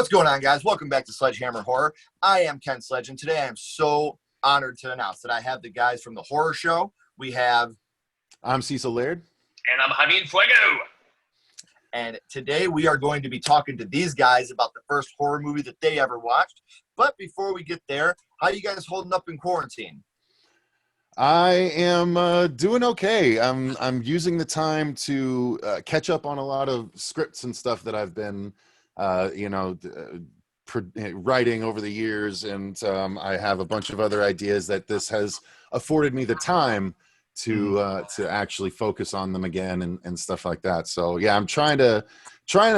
What's going on, guys? Welcome back to SledgeHammer Horror. I am Ken Sledge, and today I am so honored to announce that I have the guys from the horror show. I'm Cecil Laird. And I'm Javier Fuego. And today we are going to be talking to these guys about the first horror movie that they ever watched. But before we get there, how you guys holding up in quarantine? I am doing okay. I'm using the time to catch up on a lot of scripts and stuff that I've been, writing over the years, and I have a bunch of other ideas that this has afforded me the time to actually focus on them again and stuff like that. So yeah, I'm trying to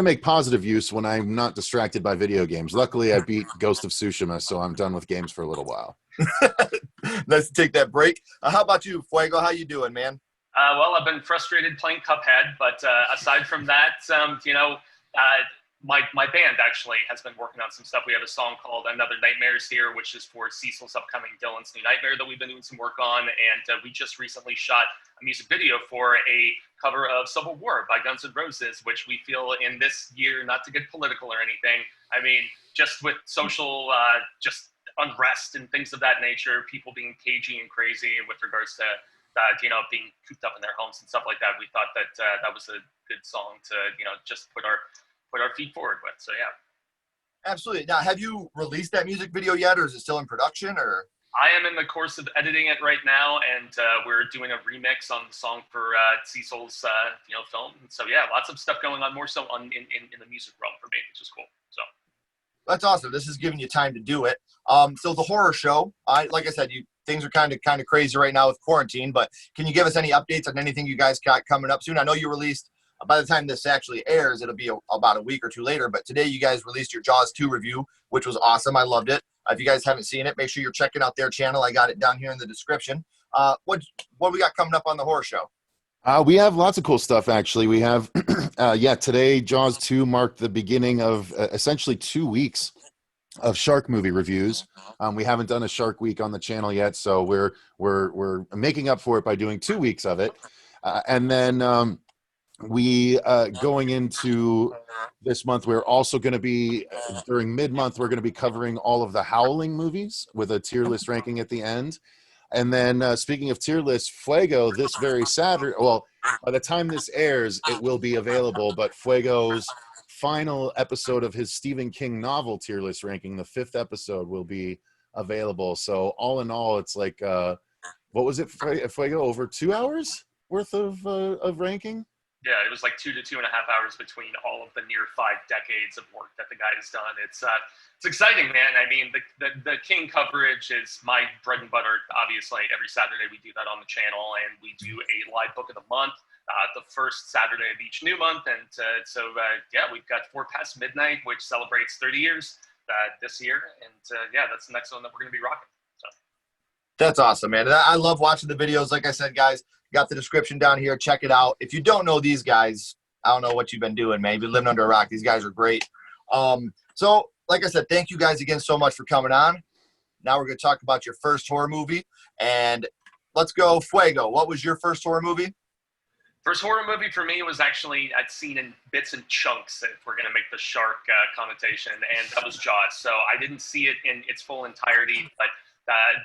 make positive use when I'm not distracted by video games. Luckily, I beat Ghost of Tsushima, so I'm done with games for a little while. Let's take that break. How about you, Fuego? How you doing, man? Well, I've been frustrated playing Cuphead, but aside from that, my band actually has been working on some stuff. We have a song called Another Nightmare's Here, which is for Cecil's upcoming Dylan's New Nightmare that we've been doing some work on. And we just recently shot a music video for a cover of Civil War by Guns N' Roses, which we feel in this year, not to get political or anything, I mean, just with social just unrest and things of that nature, people being cagey and crazy with regards to being cooped up in their homes and stuff like that. We thought that that was a good song to, just put our feet forward with. So yeah. Absolutely. Now, have you released that music video yet, or is it still in production? Or I am in the course of editing it right now, and we're doing a remix on the song for Cecil's film. And so yeah, lots of stuff going on, more so in the music realm for me, which is cool. So that's awesome. This is giving you time to do it. So the horror show, like I said, things are kind of crazy right now with quarantine, but can you give us any updates on anything you guys got coming up soon? I know you released, by the time this actually airs, it'll be about a week or two later, but today you guys released your Jaws 2 review, which was awesome. I loved it. If you guys haven't seen it, make sure you're checking out their channel. I got it down here in the description. What we got coming up on the horror show? We have lots of cool stuff, actually. We have, today Jaws 2 marked the beginning of essentially 2 weeks of shark movie reviews. We haven't done a Shark Week on the channel yet, so we're making up for it by doing 2 weeks of it. And then we going into this month, we're also going to be during mid-month, we're going to be covering all of the Howling movies with a tier list ranking at the end. And then speaking of tier list, Fuego, this very Saturday, well, by the time this airs, it will be available, but Fuego's final episode of his Stephen King novel tier list ranking, the 5th episode, will be available. So all in all, it's like, what was it, Fuego, over 2 hours worth of ranking? yeah, it was like 2 to 2.5 hours between all of the near 5 decades of work that the guy has done. It's exciting, man. I mean, the King coverage is my bread and butter. Obviously, every Saturday we do that on the channel, and we do a live book of the month, the first Saturday of each new month. And we've got 4 Past Midnight, which celebrates 30 years this year. And that's the next one that we're going to be rocking. So That's awesome, man. I love watching the videos. Like I said, guys, got the description down here. Check it out. If you don't know these guys, I don't know what you've been doing, man. You've been living under a rock. These guys are great. So like I said, thank you guys again so much for coming on. Now we're going to talk about your first horror movie. And let's go, Fuego. What was your first horror movie? First horror movie for me was actually, I'd seen in bits and chunks, if we're going to make the shark connotation, and that was Jaws. So I didn't see it in its full entirety, but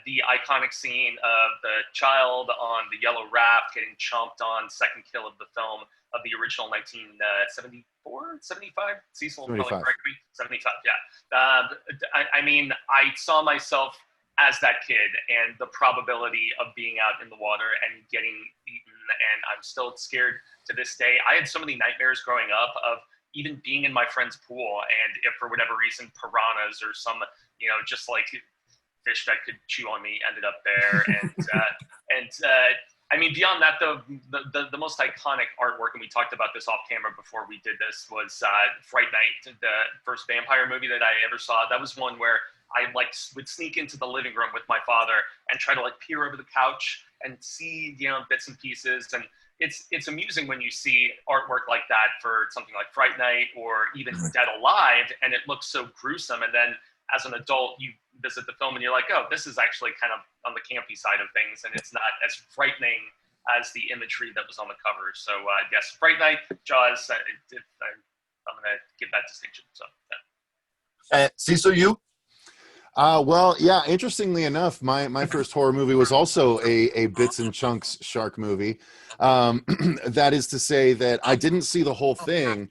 the iconic scene of the child on the yellow raft getting chomped on, second kill of the film of the original 1974, 75? Cecil, 75. probably correct me. 75, yeah. I mean, I saw myself as that kid and the probability of being out in the water and getting eaten, and I'm still scared to this day. I had so many nightmares growing up of even being in my friend's pool, and if for whatever reason piranhas or some, just like fish that could chew on me ended up there. And I mean, beyond that, the most iconic artwork, and we talked about this off camera before we did this, was Fright Night, the first vampire movie that I ever saw. That was one where I would sneak into the living room with my father and try to peer over the couch and see, bits and pieces. And it's amusing when you see artwork like that for something like Fright Night or even Dead Alive, and it looks so gruesome. And then as an adult, you visit the film and you're like, oh, this is actually kind of on the campy side of things, and it's not as frightening as the imagery that was on the cover. So yes, Fright Night, Jaws, I'm going to give that distinction. So yeah. Cecil, you? Well, yeah, interestingly enough, my first horror movie was also a bits and chunks shark movie. That is to say that I didn't see the whole thing,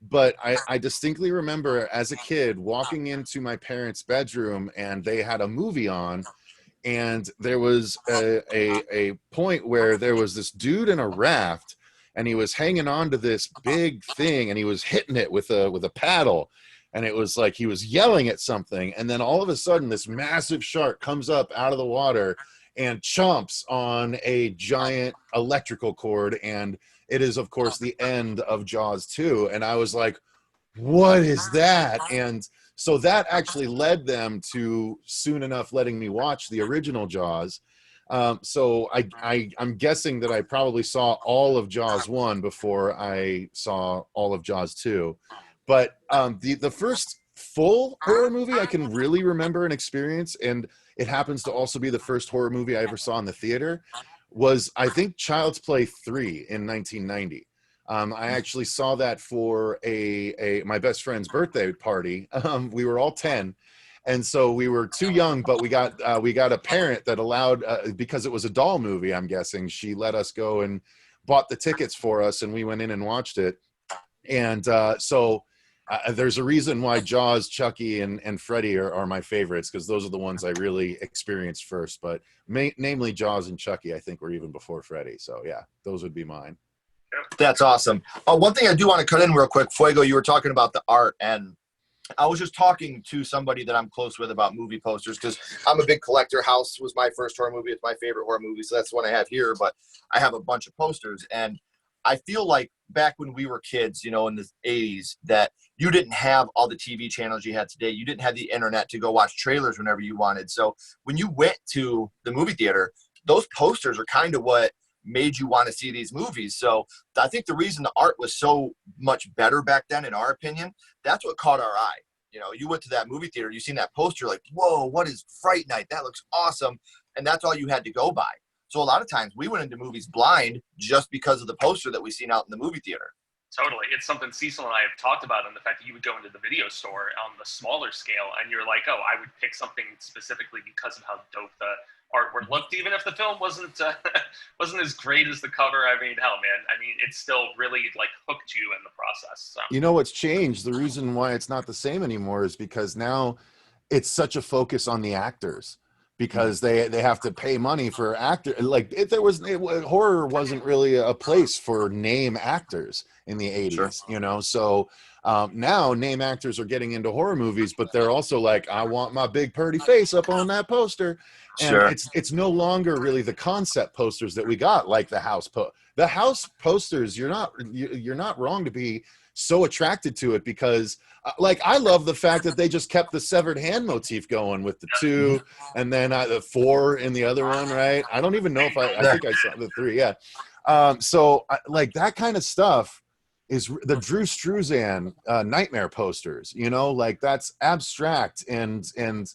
but I distinctly remember as a kid walking into my parents' bedroom and they had a movie on, and there was a point where there was this dude in a raft and he was hanging on to this big thing and he was hitting it with a paddle, and it was like he was yelling at something, and then all of a sudden this massive shark comes up out of the water and chomps on a giant electrical cord, and it is of course the end of Jaws 2. And I was like, what is that? And so that actually led them to soon enough letting me watch the original Jaws. So I'm guessing that I probably saw all of Jaws 1 before I saw all of Jaws 2. But the first full horror movie I can really remember and experience, and it happens to also be the first horror movie I ever saw in the theater, was I think Child's Play 3 in 1990. I actually saw that for my best friend's birthday party. We were all 10, and so we were too young, but we got a parent that allowed, because it was a doll movie, I'm guessing, she let us go and bought the tickets for us, and we went in and watched it. And so there's a reason why Jaws, Chucky, and Freddy are my favorites, because those are the ones I really experienced first. But namely Jaws and Chucky, I think, were even before Freddy. So yeah, those would be mine. That's awesome. One thing I do want to cut in real quick, Fuego, you were talking about the art, and I was just talking to somebody that I'm close with about movie posters, because I'm a big collector. House was my first horror movie. It's my favorite horror movie, so that's the one I have here, but I have a bunch of posters, and I feel like back when we were kids, in the 80s, that you didn't have all the TV channels you had today. You didn't have the internet to go watch trailers whenever you wanted. So when you went to the movie theater, those posters are kind of what made you want to see these movies. So I think the reason the art was so much better back then, in our opinion, that's what caught our eye. You went to that movie theater, you seen that poster, like, whoa, what is Fright Night? That looks awesome. And that's all you had to go by. So a lot of times we went into movies blind just because of the poster that we seen out in the movie theater. Totally. It's something Cecil and I have talked about, and the fact that you would go into the video store on the smaller scale and you're like, oh, I would pick something specifically because of how dope the artwork looked, even if the film wasn't as great as the cover. I mean, hell, man. I mean, it still really hooked you in the process. So. You know what's changed? The reason why it's not the same anymore is because now it's such a focus on the actors, because they have to pay money for actor. Horror wasn't really a place for name actors in the 80s, Sure. So now name actors are getting into horror movies, but they're also like, I want my big purty face up on that poster. And Sure. it's no longer really the concept posters that we got, like the house posters. You're not wrong to be so attracted to it, because I love the fact that they just kept the severed hand motif going with the 2 and then the 4 in the other one, right? I don't even know if I think I saw the 3. Yeah. So that kind of stuff is the Drew Struzan nightmare posters, that's abstract and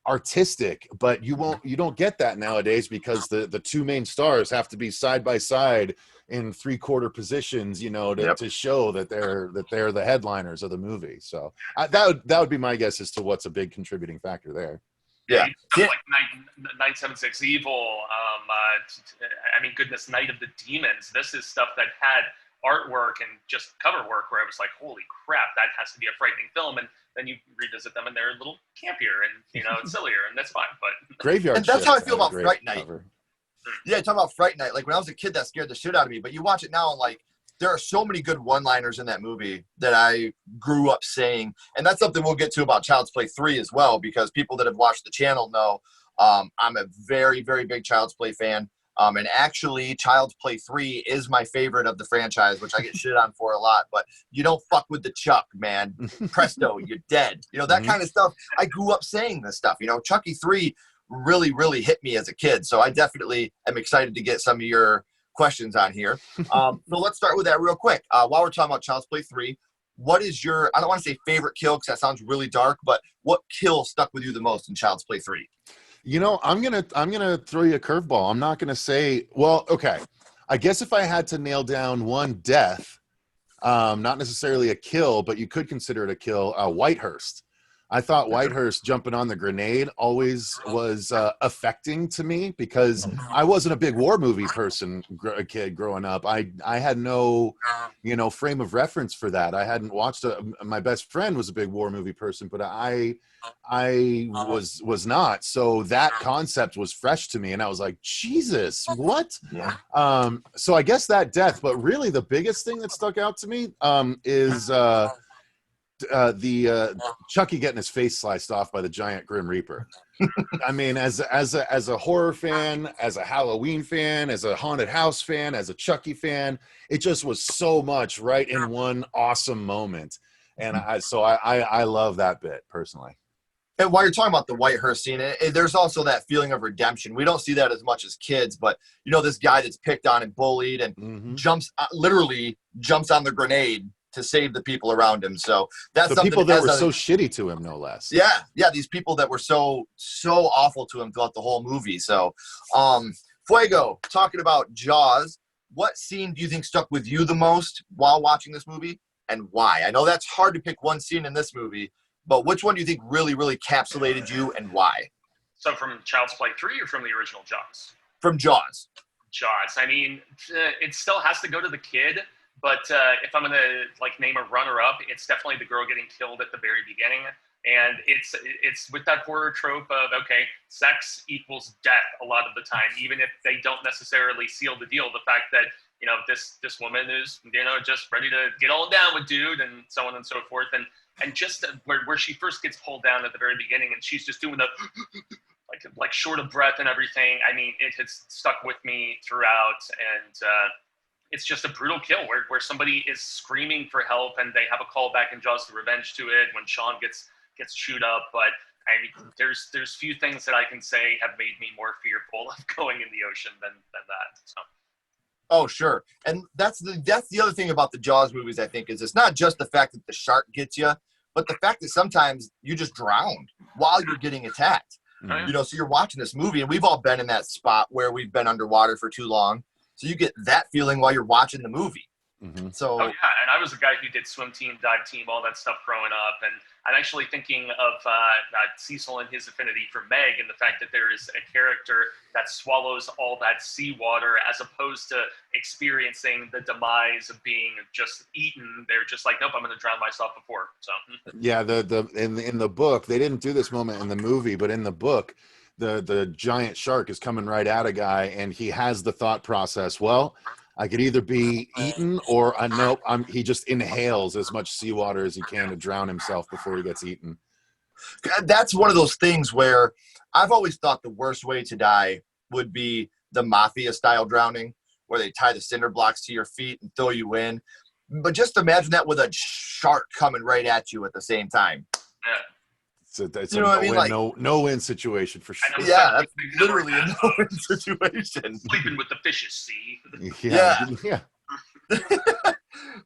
artistic, but you don't get that nowadays, because the 2 main stars have to be side by side in 3/4 positions, to show that they're the headliners of the movie. So that would be my guess as to what's a big contributing factor there. Yeah. Stuff like 976 Evil. I mean, goodness, Night of the Demons. This is stuff that had artwork and just cover work where I was like, holy crap, that has to be a frightening film. And then you revisit them and they're a little campier and sillier, and that's fine. But Graveyard and that's Shift how I feel about great Fright Night. cover. Yeah, talk about Fright Night. Like when I was a kid, that scared the shit out of me. But you watch it now, and there are so many good one-liners in that movie that I grew up saying. And that's something we'll get to about Child's Play 3 as well, because people that have watched the channel know I'm a very, very big Child's Play fan. And actually, Child's Play 3 is my favorite of the franchise, which I get shit on for a lot. But you don't fuck with the Chuck, man. Presto, you're dead. That kind of stuff. I grew up saying this stuff. Chucky 3 really, really hit me as a kid. So I definitely am excited to get some of your questions on here. So let's start with that real quick. While we're talking about Child's Play 3, what is your, I don't want to say favorite kill, because that sounds really dark, but what kill stuck with you the most in Child's Play 3? I'm gonna throw you a curveball. I'm not gonna say, well, okay. I guess if I had to nail down one death, not necessarily a kill, but you could consider it a kill, Whitehurst. I thought Whitehurst jumping on the grenade always was affecting to me because I wasn't a big war movie person, a kid growing up. I had no, frame of reference for that. I hadn't watched my best friend was a big war movie person, but I was not. So that concept was fresh to me, and I was like, Jesus, what? Yeah. So I guess that death, but really the biggest thing that stuck out to me is the Chucky getting his face sliced off by the giant Grim Reaper. I mean, as a horror fan, as a Halloween fan, as a haunted house fan, as a Chucky fan, it just was so much right in one awesome moment. And I love that bit personally. And while you're talking about the Whitehurst scene, there's also that feeling of redemption. We don't see that as much as kids, but this guy that's picked on and bullied and literally jumps on the grenade to save the people around him. So that's the something people that were so shitty to him, no less. Yeah, these people that were so awful to him throughout the whole movie. So, Fuego, talking about Jaws, what scene do you think stuck with you the most while watching this movie, and why? I know that's hard to pick one scene in this movie, but which one do you think really, really encapsulated you, and why? So from Child's Play 3 or from the original Jaws? From Jaws. Jaws. I mean, it still has to go to the kid. But if I'm going to name a runner-up, it's definitely the girl getting killed at the very beginning. And it's with that horror trope of, okay, sex equals death a lot of the time, even if they don't necessarily seal the deal. The fact that, this woman is, just ready to get all down with dude and so on and so forth. And just where she first gets pulled down at the very beginning and she's just doing the like short of breath and everything. I mean, it has stuck with me throughout. And it's just a brutal kill where somebody is screaming for help and they have a call back in Jaws the Revenge to it when Sean gets chewed up. But I mean, there's few things that I can say have made me more fearful of going in the ocean than that. So. Oh, sure. And that's the other thing about the Jaws movies, I think, is it's not just the fact that the shark gets you, but the fact that sometimes you just drowned while you're getting attacked. Mm-hmm. So you're watching this movie, and we've all been in that spot where we've been underwater for too long. So you get that feeling while you're watching the movie. Mm-hmm. So, oh yeah, and I was a guy who did swim team, dive team, all that stuff growing up, and I'm actually thinking of Cecil and his affinity for Meg, and the fact that there is a character that swallows all that seawater, as opposed to experiencing the demise of being just eaten. They're just like, nope, I'm going to drown myself before. So yeah, in the book they didn't do this moment in the movie, but in the book, the giant shark is coming right at a guy, and he has the thought process, well, I could either be eaten or nope, he just inhales as much seawater as he can to drown himself before he gets eaten. That's one of those things where I've always thought the worst way to die would be the mafia style drowning, where they tie the cinder blocks to your feet and throw you in. But just imagine that with a shark coming right at you at the same time. yeah. So that's no-win situation for sure. Yeah, that's literally a no-win situation. Sleeping with the fishes, see? Yeah.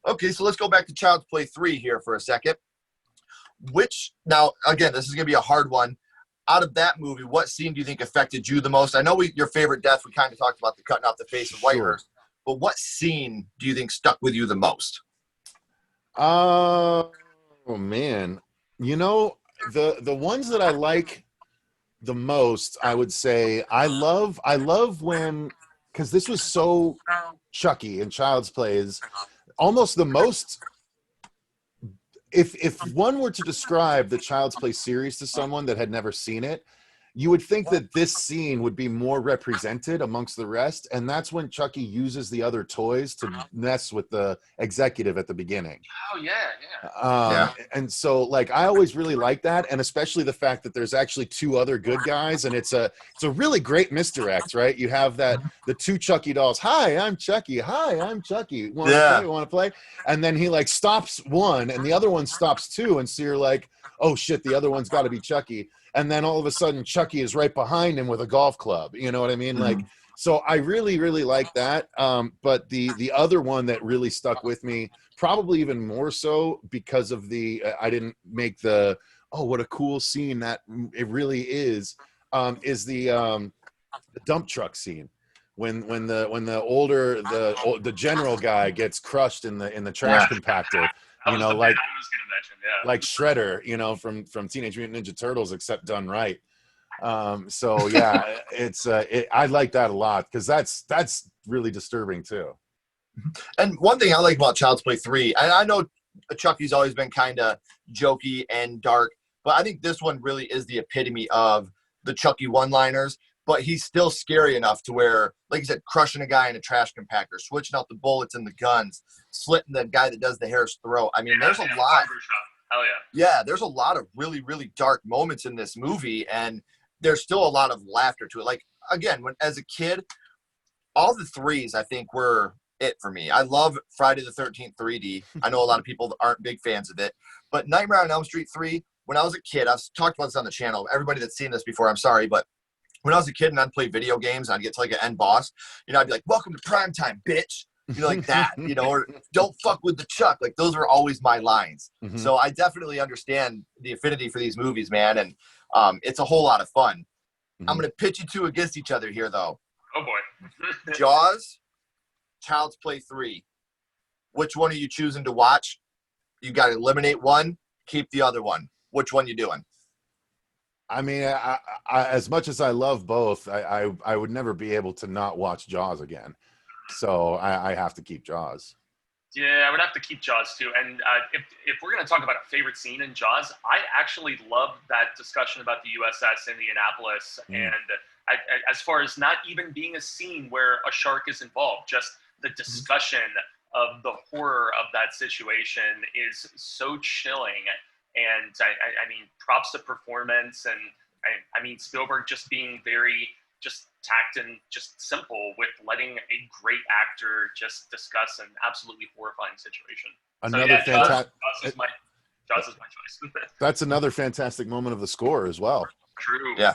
Okay, so let's go back to Child's Play 3 here for a second. Now, again, this is going to be a hard one. Out of that movie, what scene do you think affected you the most? I know your favorite death, we kind of talked about the cutting off the face of Whitehurst, but what scene do you think stuck with you the most? Oh, man. The ones that I like the most, I would say, I love when, because this was so Chucky and Child's Play is almost the most. If one were to describe the Child's Play series to someone that had never seen it, you would think that this scene would be more represented amongst the rest, and that's when Chucky uses the other toys to mess with the executive at the beginning. Oh yeah. And so, I always really like that, and especially the fact that there's actually two other good guys, and it's a really great misdirect, right? You have the two Chucky dolls. Hi, I'm Chucky. Hi, I'm Chucky. Want to play? And then he stops one, and the other one stops two, and so you're like, oh shit, the other one's got to be Chucky. And then all of a sudden, Chucky is right behind him with a golf club. You know what I mean? Mm-hmm. So I really, really like that. But the other one that really stuck with me, probably even more so because of I didn't make what a cool scene that it really is the dump truck scene. When the general guy gets crushed in the trash compactor. That you was know, the bit like I was going to mention. Yeah. like Shredder, you know, from Teenage Mutant Ninja Turtles, except done right. So yeah, I like that a lot because that's really disturbing too. And one thing I like about Child's Play 3, and I know Chucky's always been kind of jokey and dark, but I think this one really is the epitome of the Chucky one-liners, but he's still scary enough to where, like you said, crushing a guy in a trash compactor, switching out the bullets and the guns, slitting the guy that does the hair's throat. I mean, there's a lot. Hell yeah. Yeah, there's a lot of really, really dark moments in this movie, and there's still a lot of laughter to it. Like, again, when as a kid, all the threes, I think, were it for me. I love Friday the 13th 3D. I know a lot of people aren't big fans of it, but Nightmare on Elm Street 3, when I was a kid, I've talked about this on the channel. Everybody that's seen this before, I'm sorry, but when I was a kid and I'd play video games, I'd get to like an end boss, I'd be like, welcome to prime time, bitch. Like that, or don't fuck with the Chuck. Like those were always my lines. Mm-hmm. So I definitely understand the affinity for these movies, man. And it's a whole lot of fun. Mm-hmm. I'm going to pitch you two against each other here, though. Oh, boy. Jaws, Child's Play 3. Which one are you choosing to watch? You got to eliminate one, keep the other one. Which one you doing? I mean, I as much as I love both, I would never be able to not watch Jaws again. So I have to keep Jaws. Yeah, I would have to keep Jaws too. And if we're going to talk about a favorite scene in Jaws, I actually love that discussion about the USS Indianapolis. And as far as not even being a scene where a shark is involved, just the discussion of the horror of that situation is so chilling. And I mean, props to performance. And I mean, Spielberg just being very just tact and just simple with letting a great actor just discuss an absolutely horrifying situation. Another fantastic. Jaws is my choice. That's another fantastic moment of the score as well. True. Yeah.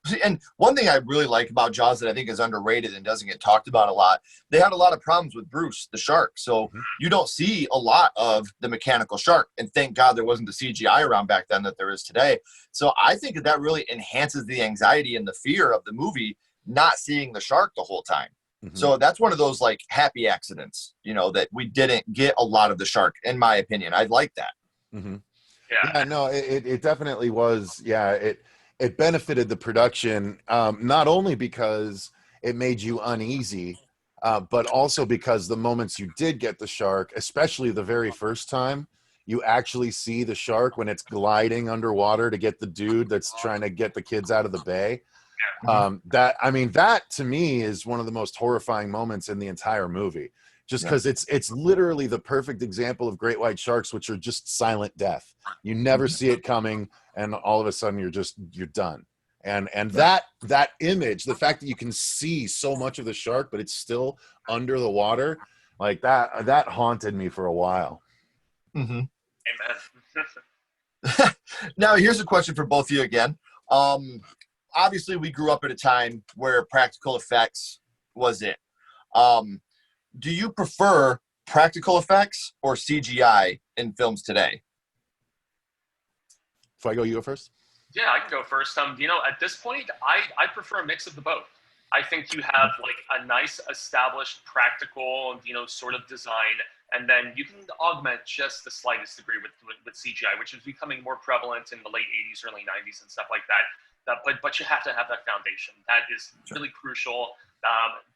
See, and one thing I really like about Jaws that I think is underrated and doesn't get talked about a lot, they had a lot of problems with Bruce, the shark. So you don't see a lot of the mechanical shark. And thank God there wasn't the CGI around back then that there is today. So I think that really enhances the anxiety and the fear of the movie, not seeing the shark the whole time. Mm-hmm. So that's one of those like happy accidents, that we didn't get a lot of the shark, in my opinion. I like that. Mm-hmm. Yeah, no, it definitely was. Yeah, it benefited the production, not only because it made you uneasy, but also because the moments you did get the shark, especially the very first time, you actually see the shark when it's gliding underwater to get the dude that's trying to get the kids out of the bay. That to me is one of the most horrifying moments in the entire movie, just because it's literally the perfect example of great white sharks, which are just silent death. You never see it coming, and all of a sudden you're done. And that image, the fact that you can see so much of the shark, but it's still under the water, like that haunted me for a while. Mm-hmm. Amen. Now, here's a question for both of you again. Obviously, we grew up at a time where practical effects was it. Do you prefer practical effects or CGI in films today? If I go, you go first? Yeah, I can go first. At this point, I prefer a mix of the both. I think you have like a nice established practical, sort of design, and then you can augment just the slightest degree with CGI, which is becoming more prevalent in the late 80s, early 90s and stuff like that. But you have to have that foundation. That is really crucial.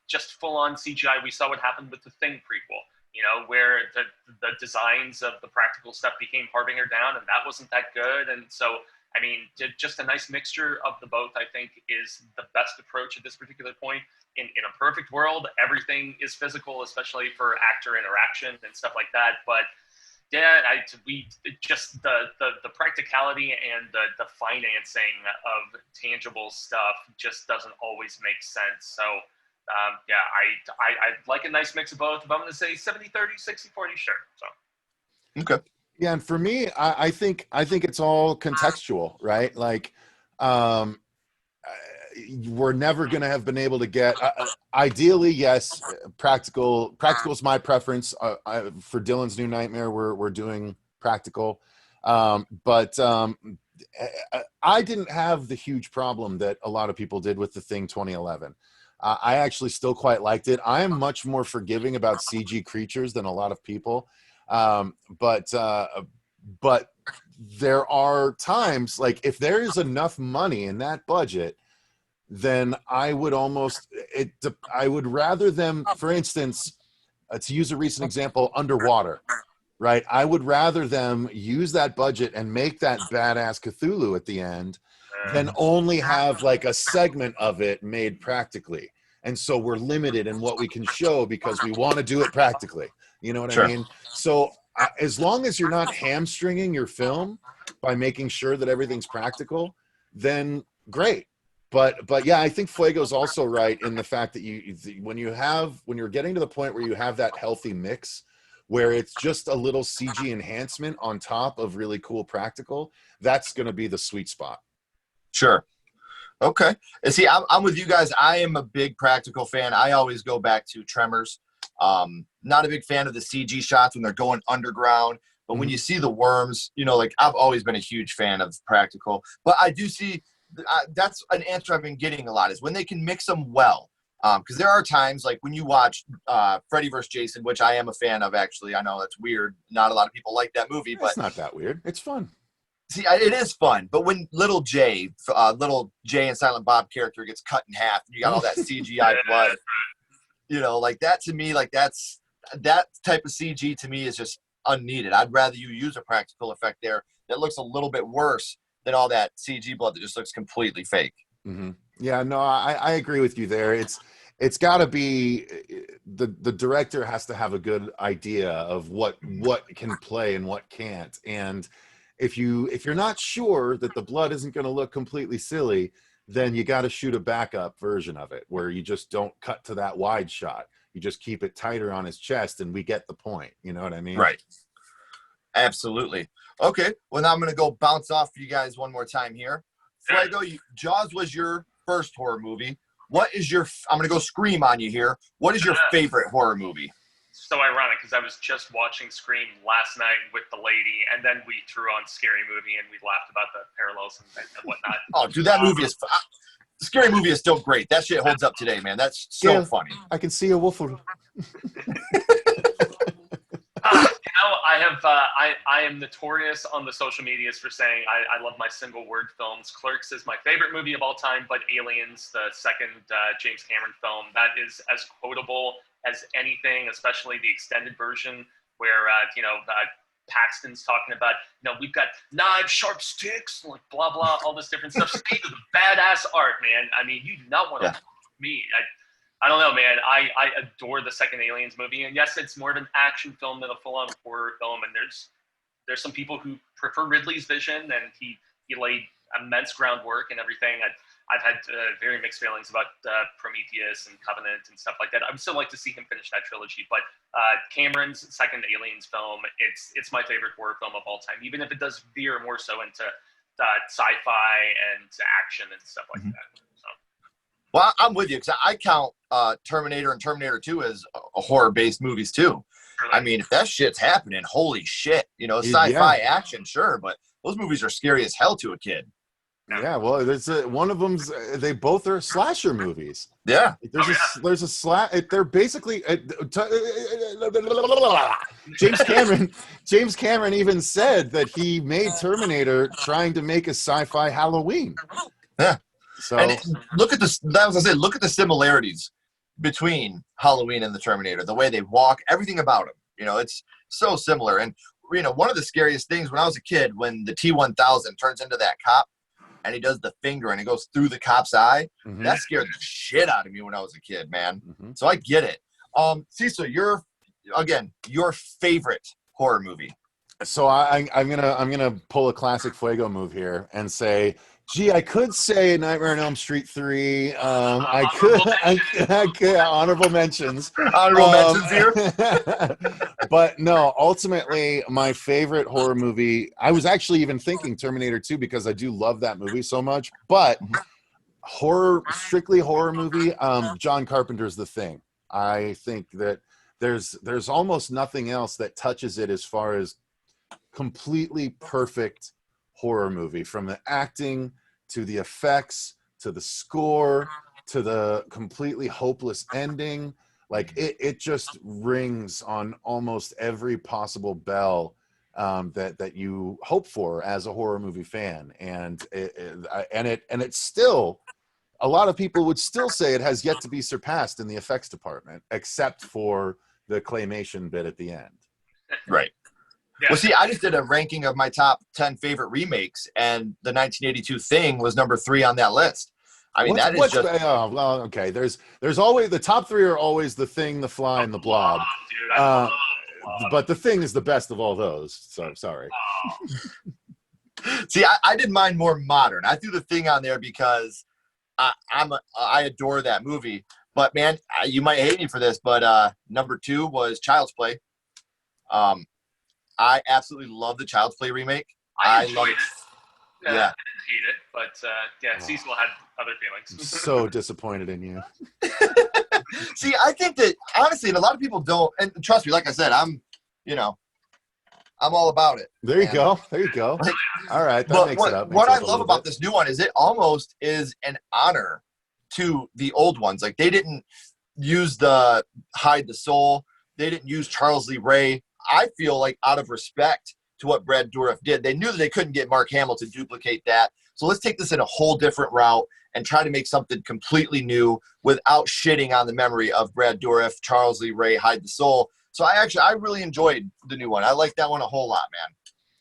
Just full-on CGI, we saw what happened with the Thing prequel, where the designs of the practical stuff became Harbinger down, and that wasn't that good. And so, I mean, just a nice mixture of the both, I think, is the best approach at this particular point. In a perfect world, everything is physical, especially for actor interaction and stuff like that. But yeah, the practicality and the financing of tangible stuff just doesn't always make sense. So I like a nice mix of both. If I'm going to say 70-30, 60-40, sure. So okay. Yeah, and for me, I think it's all contextual, right? Like, we're never going to have been able to get. Ideally, yes, practical. Practical is my preference. For Dylan's new Nightmare, we're doing practical, but I didn't have the huge problem that a lot of people did with The Thing 2011. I actually still quite liked it. I am much more forgiving about CG creatures than a lot of people. But there are times, like if there is enough money in that budget, then I would I would rather them, for instance, to use a recent example, underwater, right? I would rather them use that budget and make that badass Cthulhu at the end than only have like a segment of it made practically. And so we're limited in what we can show because we want to do it practically. You know what I Sure. mean? So as long as you're not hamstringing your film by making sure that everything's practical, then great. But yeah, I think Fuego's also right in the fact that when you're getting to the point where you have that healthy mix where it's just a little CG enhancement on top of really cool practical, that's going to be the sweet spot. Sure. Okay. And see, I'm with you guys. I am a big practical fan. I always go back to Tremors. Not a big fan of the CG shots when they're going underground, but when you see the worms, you know, like I've always been a huge fan of practical. But I do see that's an answer I've been getting a lot is when they can mix them well. Because there are times like when you watch Freddy vs. Jason, which I am a fan of, actually. I know that's weird. Not a lot of people like that movie, but it's not that weird. It's fun. See, it is fun, but when little Jay and Silent Bob character gets cut in half, and you got all that CGI blood, you know, like that to me, like that type of CG to me is just unneeded. I'd rather you use a practical effect there that looks a little bit worse than all that CG blood that just looks completely fake. Mm-hmm. Yeah, no, I agree with you there. It's got to be the director has to have a good idea of what can play and what can't, and if you're not sure that the blood isn't going to look completely silly, then you got to shoot a backup version of it where you just don't cut to that wide shot. You just keep it tighter on his chest, and we get the point. You know what I mean? Right. Absolutely. Okay. Well, now I'm going to go bounce off for you guys one more time here. Fuego, Jaws was your first horror movie. What is I'm going to go scream on you here. What is your favorite horror movie? So ironic because I was just watching Scream last night with the lady, and then we threw on Scary Movie and we laughed about the parallels and whatnot. Oh, dude, that movie is Scary Movie is still great. That shit holds up today, man. That's so funny. I can see a wolf. I am notorious on the social medias for saying I love my single word films. Clerks is my favorite movie of all time, but Aliens, the second James Cameron film, that is as quotable as anything, especially the extended version where Paxton's talking about, we've got knives, sharp sticks, like blah blah, all this different stuff. Speak of the badass art, man. I mean, you do not want to me. I don't know, man. I adore the second Aliens movie, and yes, it's more of an action film than a full-on horror film. And there's some people who prefer Ridley's vision, and he laid immense groundwork and everything. I've had very mixed feelings about Prometheus and Covenant and stuff like that. I would still like to see him finish that trilogy, but Cameron's second Aliens film, it's my favorite horror film of all time, even if it does veer more so into sci-fi and action and stuff like that. So. Well, I'm with you because I count Terminator and Terminator 2 as horror-based movies too. Really? I mean, if that shit's happening, holy shit. Sci-fi action, sure, but those movies are scary as hell to a kid. Yeah, well, there's one of them's. They both are slasher movies. Yeah, there's a They're basically James Cameron even said that he made Terminator trying to make a sci-fi Halloween. Yeah. So and look at this. That was I said. Look at the similarities between Halloween and the Terminator. The way they walk, everything about them. It's so similar. And one of the scariest things when I was a kid, when the T-1000 turns into that cop. And he does the finger and it goes through the cop's eye. Mm-hmm. That scared the shit out of me when I was a kid, man. Mm-hmm. So I get it. Cecil, your favorite horror movie. So I'm gonna pull a classic Fuego move here and say, gee, I could say Nightmare on Elm Street 3. I could honorable mentions. Honorable mentions here. But no, ultimately, my favorite horror movie, I was actually even thinking Terminator 2 because I do love that movie so much. But strictly horror movie, John Carpenter's The Thing. I think that there's almost nothing else that touches it as far as completely perfect horror movie, from the acting to the effects to the score to the completely hopeless ending. Like it just rings on almost every possible bell that you hope for as a horror movie fan, and it's still, a lot of people would still say it has yet to be surpassed in the effects department, except for the claymation bit at the end. Right. Yeah. Well, see, I just did a ranking of my top 10 favorite remakes, and the 1982 Thing was number 3 on that list. I mean, oh, well, okay. There's always, the top 3 are always The Thing, The Fly, and The Blob. Dude, I love Blob. But The Thing is the best of all those. So sorry. Oh. See, I did mine more modern. I threw The Thing on there because I adore that movie. But man, you might hate me for this, but number 2 was Child's Play. I absolutely love the Child's Play remake. I enjoyed it. Yeah. I didn't hate it, but yeah, Cecil had other feelings. I'm so disappointed in you. See, I think that honestly, and a lot of people don't, and trust me, like I said, I'm all about it. There you go. There you go. Like, all right. That but makes it up. What I love about this new one is it almost is an honor to the old ones. Like, they didn't use the Hide the Soul. They didn't use Charles Lee Ray. I feel like out of respect to what Brad Dourif did, they knew that they couldn't get Mark Hamill to duplicate that. So let's take this in a whole different route and try to make something completely new without shitting on the memory of Brad Dourif, Charles Lee Ray, Hide the Soul. So I really enjoyed the new one. I like that one a whole lot, man.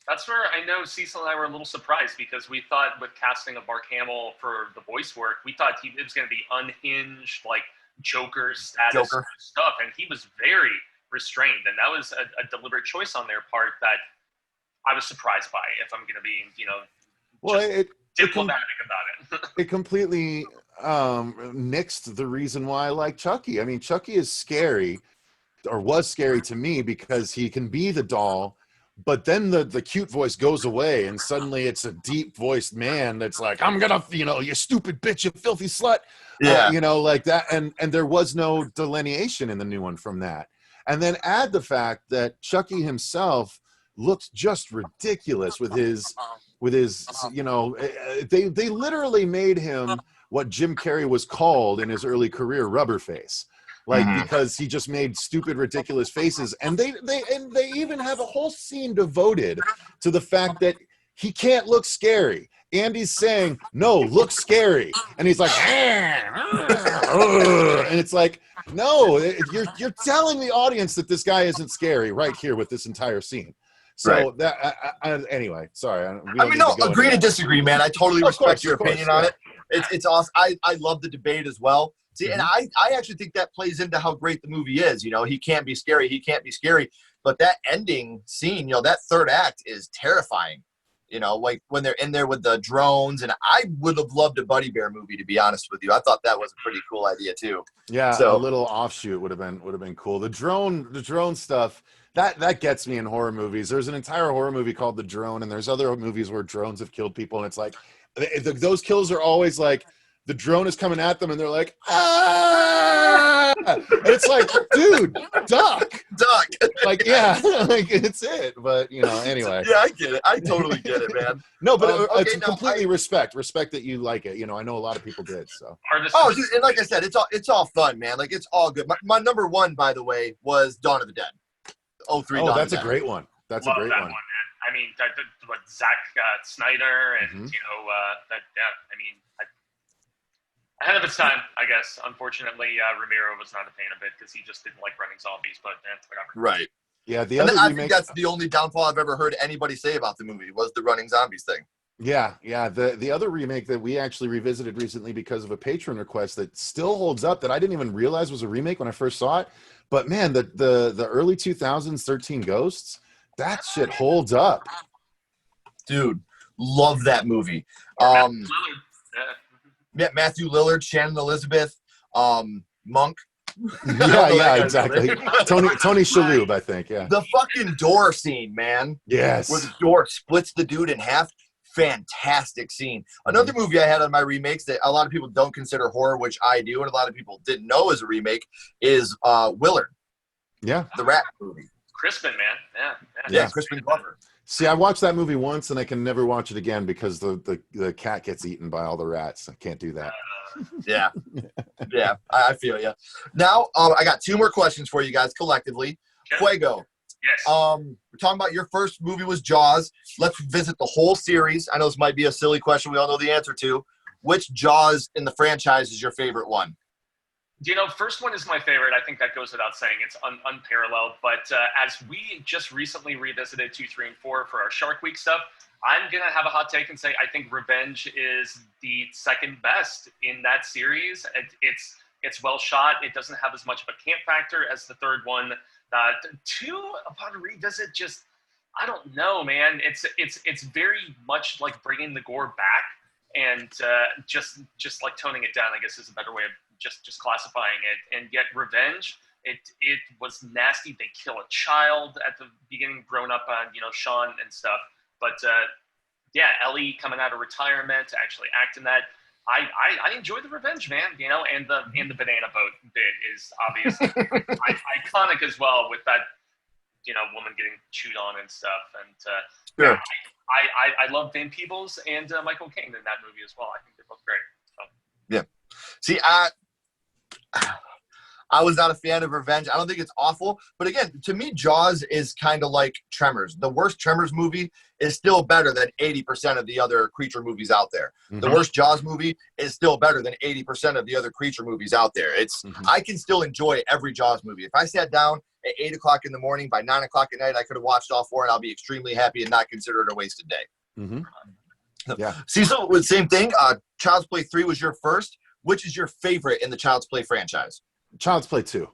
That's where I know Cecil and I were a little surprised, because we thought with casting of Mark Hamill for the voice work, we thought it was going to be unhinged, like Joker status stuff, and he was very restrained, and that was a deliberate choice on their part that I was surprised by, if I'm going to be, diplomatic about it. It completely nixed the reason why I like Chucky. I mean, Chucky is scary, or was scary to me, because he can be the doll, but then the cute voice goes away, and suddenly it's a deep-voiced man that's like, I'm gonna, you stupid bitch, you filthy slut. Yeah. Like that, and there was no delineation in the new one from that. And then add the fact that Chucky himself looked just ridiculous with his they literally made him what Jim Carrey was called in his early career, rubber face, like, because he just made stupid, ridiculous faces. And they even have a whole scene devoted to the fact that he can't look scary. Andy's saying, no, look scary. And he's like, and it's like, no, you're telling the audience that this guy isn't scary right here with this entire scene. So right. That anyway, sorry. Agree to disagree, man. I totally respect your opinion on it. It's awesome. I love the debate as well. See, and I actually think that plays into how great the movie is. He can't be scary. He can't be scary. But that ending scene, that third act is terrifying. Like when they're in there with the drones, and I would have loved a Buddy Bear movie, to be honest with you. I thought that was a pretty cool idea too. Yeah, so a little offshoot would have been cool. The drone stuff that gets me in horror movies. There's an entire horror movie called The Drone, and there's other movies where drones have killed people, and it's like those kills are always like the drone is coming at them, and they're like, ah! And it's like, dude, duck. Like, yeah, like it's it. But anyway. Yeah, I get it. I totally get it, man. No, but it's completely respect that you like it. I know a lot of people did. So. And like I said, it's all fun, man. Like, it's all good. My number 1, by the way, was Dawn of the Dead. 03. Oh, that's a great one. That's Love a great that one. Man. I mean, what Zack Snyder and ahead of its time, I guess. Unfortunately, Ramiro was not a fan of it because he just didn't like running zombies. But whatever. Right. Yeah. I think that's the only downfall I've ever heard anybody say about the movie was the running zombies thing. Yeah. The other remake that we actually revisited recently because of a patron request that still holds up, that I didn't even realize was a remake when I first saw it. But man, the early 2000s 13 Ghosts, that shit holds up. Dude, love that movie. Matthew Lillard, Shannon Elizabeth, Monk. Yeah, exactly. Tony Shalhoub, I think. Yeah. The fucking door scene, man. Yes. Where the door splits the dude in half. Fantastic scene. Another movie I had on my remakes that a lot of people don't consider horror, which I do, and a lot of people didn't know is a remake, is Willard. Yeah. The rat movie. Crispin, man. Yeah. Crispin Glover. See, I watched that movie once and I can never watch it again because the cat gets eaten by all the rats. I can't do that. Yeah. Yeah, I feel you. Now, I got two more questions for you guys collectively. Okay. Fuego. Yes. We're talking about your first movie was Jaws. Let's visit the whole series. I know this might be a silly question we all know the answer to. Which Jaws in the franchise is your favorite one? First one is my favorite. I think that goes without saying. It's unparalleled. But as we just recently revisited 2, 3, and 4 for our Shark Week stuff, I'm going to have a hot take and say I think Revenge is the second best in that series. It's well shot. It doesn't have as much of a camp factor as the third one. 2, upon a revisit, just, I don't know, man. It's very much like bringing the gore back and just like toning it down, I guess is a better way of just classifying it. And yet Revenge, it was nasty. They kill a child at the beginning, grown up on, Sean and stuff. But yeah, Ellie coming out of retirement to actually act in that. I enjoy the Revenge, man, and the banana boat bit is obviously iconic as well with that, woman getting chewed on and stuff. And Sure. yeah, I love Van Peebles and Michael Caine in that movie as well. I think they're both great. So. Yeah. See, I was not a fan of Revenge. I don't think it's awful. But again, to me, Jaws is kind of like Tremors. The worst Tremors movie is still better than 80% of the other creature movies out there. Mm-hmm. The worst Jaws movie is still better than 80% of the other creature movies out there. I can still enjoy every Jaws movie. If I sat down at 8 o'clock in the morning, by 9 o'clock at night, I could have watched all 4 and I'll be extremely happy and not consider it a wasted day. Mm-hmm. Yeah. Cecil, same thing. Child's Play 3 was your first. Which is your favorite in the Child's Play franchise? Child's Play 2.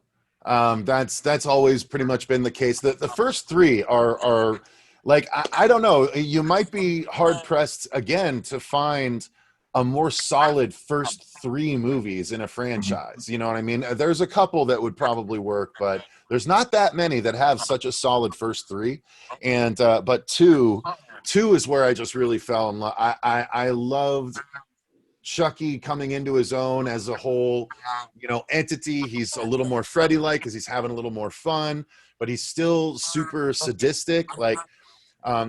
That's always pretty much been the case. The first 3 are like, I don't know, you might be hard pressed again to find a more solid first 3 movies in a franchise. You know what I mean? There's a couple that would probably work, but there's not that many that have such a solid first 3. And but 2 is where I just really fell in love. I loved Chucky coming into his own as a whole, entity. He's a little more Freddy-like because he's having a little more fun, but he's still super sadistic. Like,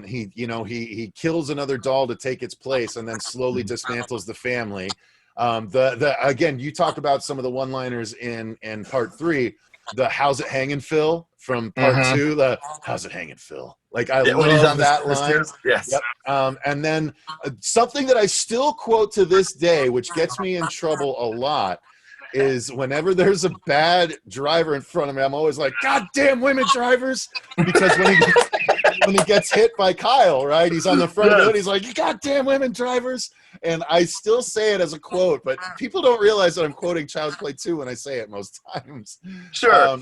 he kills another doll to take its place and then slowly dismantles the family. Again, you talked about some of the one-liners in part 3. The "How's it hanging, Phil?" from part 2. The "How's it hanging, Phil?" Like, I love that line. Yes. Yep. And then something that I still quote to this day, which gets me in trouble a lot, is whenever there's a bad driver in front of me, I'm always like, "God damn women drivers!" Because when he gets hit by Kyle, right? He's on the front of the hood. He's like, "God damn women drivers!" And I still say it as a quote, but people don't realize that I'm quoting Child's Play 2 when I say it most times. Sure.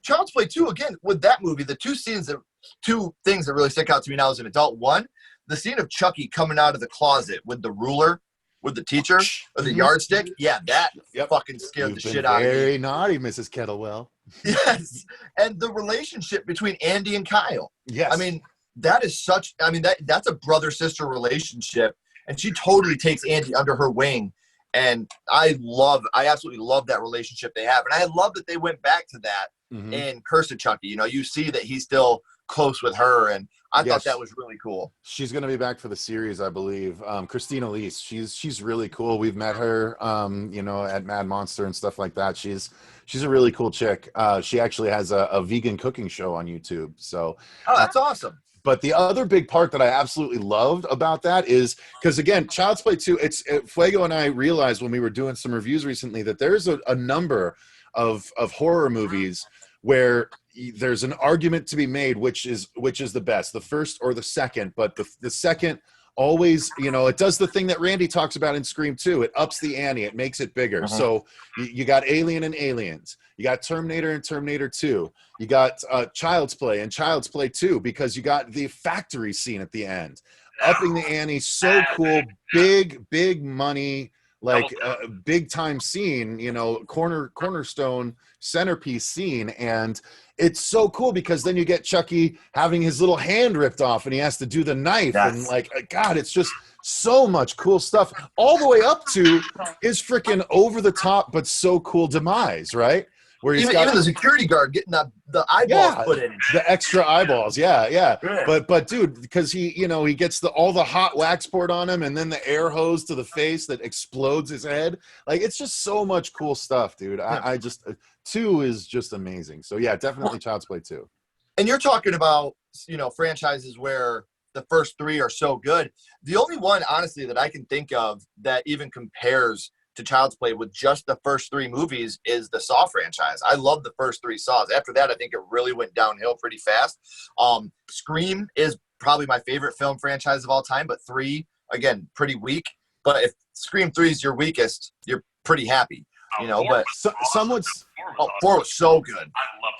Child's Play 2, again, with that movie, the two things that really stick out to me now as an adult. One, the scene of Chucky coming out of the closet with the ruler, with the teacher, or the yardstick. Yeah, that fucking scared the shit out of me. Very naughty, Mrs. Kettlewell. Yes. And the relationship between Andy and Kyle. Yes. I mean, that's a brother-sister relationship. And she totally takes Andy under her wing. And I absolutely love that relationship they have. And I love that they went back to that in Curse of Chucky. You see that he's still close with her. And I thought that was really cool. She's going to be back for the series, I believe. Christina Lease, she's really cool. We've met her, at Mad Monster and stuff like that. She's a really cool chick. She actually has a vegan cooking show on YouTube. So, that's awesome. But the other big part that I absolutely loved about that is because, again, Child's Play 2, Fuego and I realized when we were doing some reviews recently that there's a number of horror movies where there's an argument to be made which is the best, the first or the second. But the second always, it does the thing that Randy talks about in Scream 2. It ups the ante. It makes it bigger. So you got Alien and Aliens. You got Terminator and Terminator 2. You got Child's Play and Child's Play 2 because you got the factory scene at the end. Upping the ante, so cool. Big money, like big time scene, cornerstone centerpiece scene. And it's so cool because then you get Chucky having his little hand ripped off and he has to do the knife. Yes. And like, God, it's just so much cool stuff all the way up to his freaking over the top, but so cool demise, right? where he's Even the security guard getting the eyeballs put in and shit. the extra eyeballs. Yeah. Yeah. But dude, because he gets all the hot wax poured on him, and then the air hose to the face that explodes his head. Like, it's just so much cool stuff, dude. I just 2 is just amazing. So yeah, definitely Child's Play 2. And you're talking about, franchises where the first 3 are so good. The only one, honestly, that I can think of that even compares to Child's Play with just the first 3 movies is the Saw franchise. I love the first 3 Saws. After that, I think it really went downhill pretty fast. Scream is probably my favorite film franchise of all time, but 3, again, pretty weak. But if Scream 3 is your weakest, you're pretty happy, but some would. 4 was so good. I love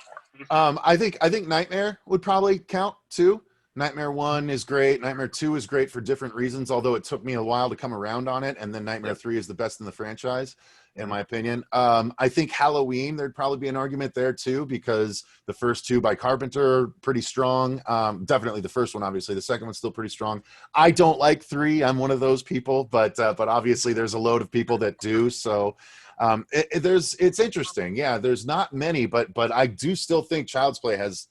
4. I think Nightmare would probably count too. Nightmare 1 is great. Nightmare 2 is great for different reasons, although it took me a while to come around on it. And then Nightmare 3 is the best in the franchise, in my opinion. I think Halloween, there'd probably be an argument there too, because the first 2 by Carpenter are pretty strong. Definitely the first one, obviously. The second one's still pretty strong. I don't like 3. I'm one of those people, but obviously there's a load of people that do. So it's interesting. Yeah, there's not many, but I do still think Child's Play has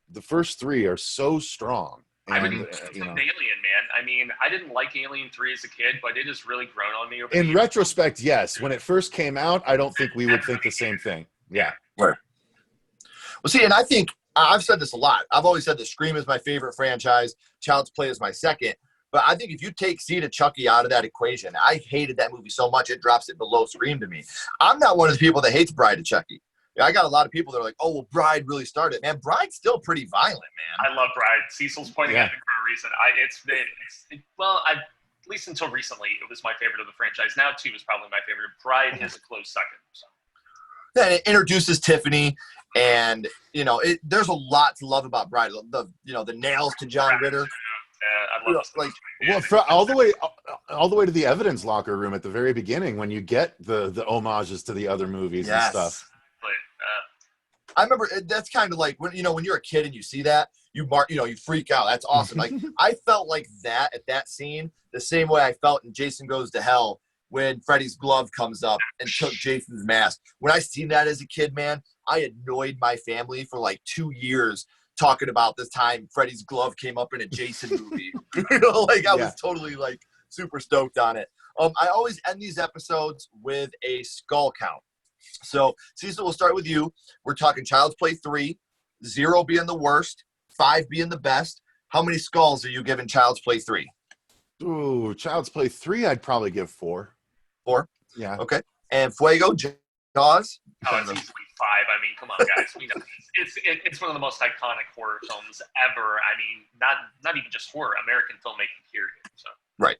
the first 3 are so strong. And, Alien, man. I mean, I didn't like Alien 3 as a kid, but it has really grown on me over the in years. retrospect, yes. When it first came out, I don't think we would think the same thing. Yeah. Right. Well, see, and I think I've said this a lot. I've always said that Scream is my favorite franchise. Child's Play is my second. But I think if you take Seed of Chucky out of that equation, I hated that movie so much it drops it below Scream to me. I'm not one of the people that hates Bride of Chucky. I got a lot of people that are like, oh, well, Bride really started. Man, Bride's still pretty violent, man. I love Bride. Cecil's pointing at me for a reason. At least until recently, it was my favorite of the franchise. Now 2 is probably my favorite. Bride is a close second. So. Then it introduces Tiffany, and there's a lot to love about Bride. The nails to John Ritter. I love this. All the way to the evidence locker room at the very beginning when you get the homages to the other movies and stuff. I remember that's kind of like when you're a kid and you see that, you freak out. That's awesome. Like I felt like that at that scene the same way I felt in Jason Goes to Hell when Freddy's glove comes up and took Jason's mask. When I seen that as a kid, man, I annoyed my family for like 2 years talking about this time Freddy's glove came up in a Jason movie. I was totally like super stoked on it. I always end these episodes with a skull count. So, Cecil, we'll start with you. We're talking Child's Play 3, 0 being the worst, 5 being the best. How many skulls are you giving Child's Play 3? Ooh, Child's Play 3, I'd probably give 4. 4? Yeah. Okay. And Fuego, Jaws? Oh, it's easily 5. I mean, come on, guys. It's one of the most iconic horror films ever. I mean, not even just horror, American filmmaking, period. So. Right.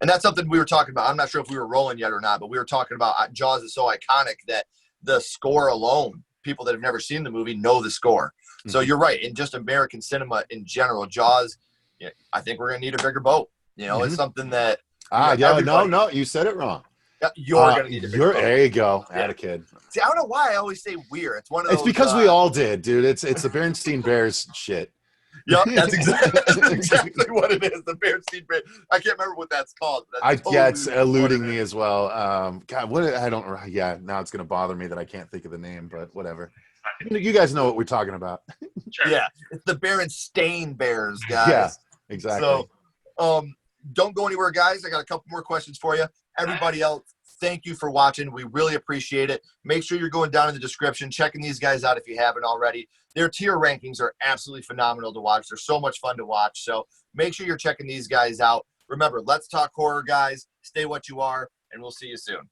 And that's something we were talking about. I'm not sure if we were rolling yet or not, but we were talking about Jaws is so iconic that the score alone, people that have never seen the movie know the score. Mm-hmm. So you're right. In just American cinema in general, Jaws, I think we're going to need a bigger boat. It's something that. No, you said it wrong. You're going to need a bigger boat. There you go. Had a kid. See, I don't know why I always say we're. It's one of those. It's because we all did, dude. It's the Berenstain Bears shit. Yep, that's exactly what it is. The Berenstain Bears. I can't remember what that's called. It's eluding me as well. God, now it's gonna bother me that I can't think of the name, but whatever. You guys know what we're talking about. Sure. Yeah, it's the Berenstain Bears, guys. Yeah, exactly. So, don't go anywhere, guys. I got a couple more questions for you. Everybody else, thank you for watching. We really appreciate it. Make sure you're going down in the description, checking these guys out if you haven't already. Their tier rankings are absolutely phenomenal to watch. They're so much fun to watch. So make sure you're checking these guys out. Remember, let's talk horror, guys. Stay what you are, and we'll see you soon.